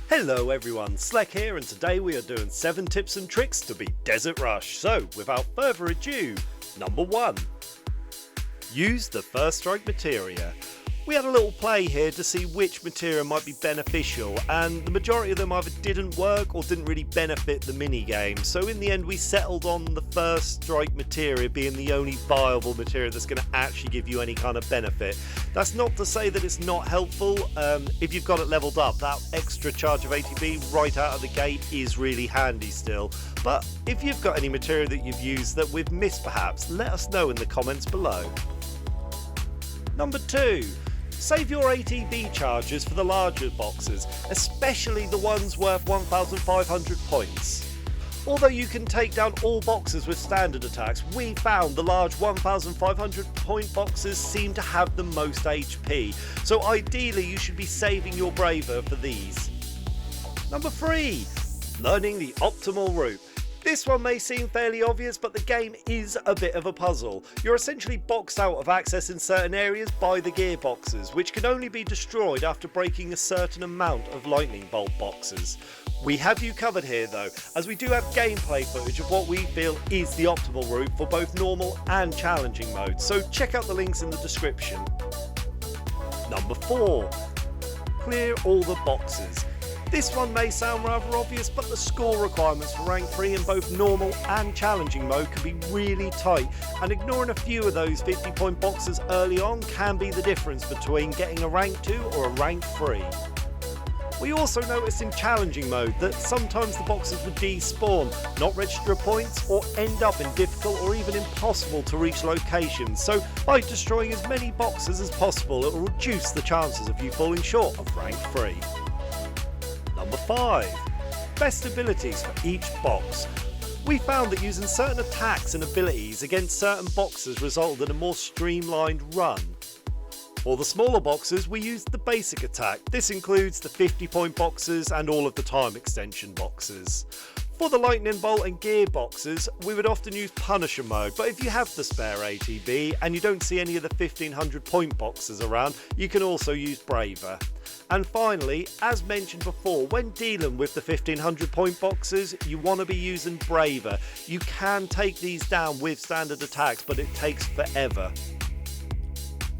Hello everyone, Sleck here, and today we are doing 7 tips and tricks to beat Desert Rush. So without further ado, number 1. Use the first strike materia. We had a little play here to see which materia might be beneficial, and the majority of them either didn't work or didn't really benefit the minigame. So in the end we settled on the first strike materia being the only viable materia that's going to actually give you any kind of benefit. That's not to say that it's not helpful. If you've got it leveled up, that extra charge of ATB right out of the gate is really handy still. But if you've got any materia that you've used that we've missed perhaps, let us know in the comments below. Number 2. Save your ATB charges for the larger boxes, especially the ones worth 1,500 points. Although you can take down all boxes with standard attacks, we found the large 1,500 point boxes seem to have the most HP, so ideally you should be saving your braver for these. Number 3. Learning the optimal route. This one may seem fairly obvious, but the game is a bit of a puzzle. You're essentially boxed out of access in certain areas by the gearboxes, which can only be destroyed after breaking a certain amount of lightning bolt boxes. We have you covered here though, as we do have gameplay footage of what we feel is the optimal route for both normal and challenging modes, so check out the links in the description. Number 4. Clear all the boxes. This one may sound rather obvious, but the score requirements for rank 3 in both normal and challenging mode can be really tight, and ignoring a few of those 50 point boxes early on can be the difference between getting a rank 2 or a rank 3. We also noticed in challenging mode that sometimes the boxes would despawn, not register points, or end up in difficult or even impossible to reach locations, so by destroying as many boxes as possible it will reduce the chances of you falling short of rank 3. Number 5. Best abilities for each box. We found that using certain attacks and abilities against certain boxes resulted in a more streamlined run. For the smaller boxes we used the basic attack. This includes the 50 point boxes and all of the time extension boxes. For the lightning bolt and gear boxes we would often use Punisher mode, but if you have the spare ATB and you don't see any of the 1500 point boxes around, you can also use Braver. And finally, as mentioned before, when dealing with the 1500 point boxes you want to be using Braver. You can take these down with standard attacks, but it takes forever.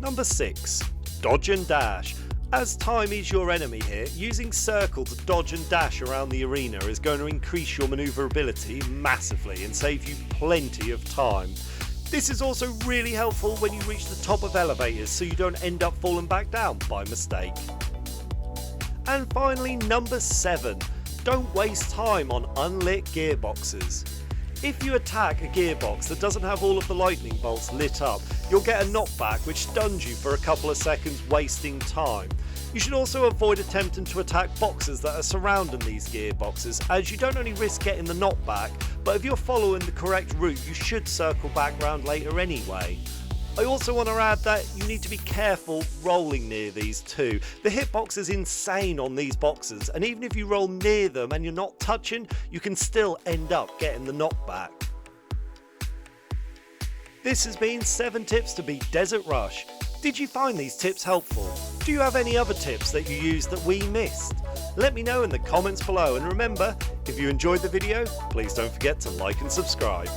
Number 6. Dodge and dash. As time is your enemy here, using circle to dodge and dash around the arena is going to increase your manoeuvrability massively and save you plenty of time. This is also really helpful when you reach the top of elevators so you don't end up falling back down by mistake. And finally, number 7. Don't waste time on unlit gearboxes. If you attack a gearbox that doesn't have all of the lightning bolts lit up, you'll get a knockback which stuns you for a couple of seconds, wasting time. You should also avoid attempting to attack boxes that are surrounding these gearboxes, as you don't only risk getting the knockback, but if you're following the correct route you should circle back round later anyway. I also want to add that you need to be careful rolling near these too. The hitbox is insane on these boxes, and even if you roll near them and you're not touching, you can still end up getting the knockback. This has been 7 tips to beat Desert Rush. Did you find these tips helpful? Do you have any other tips that you used that we missed? Let me know in the comments below, and remember, if you enjoyed the video, please don't forget to like and subscribe.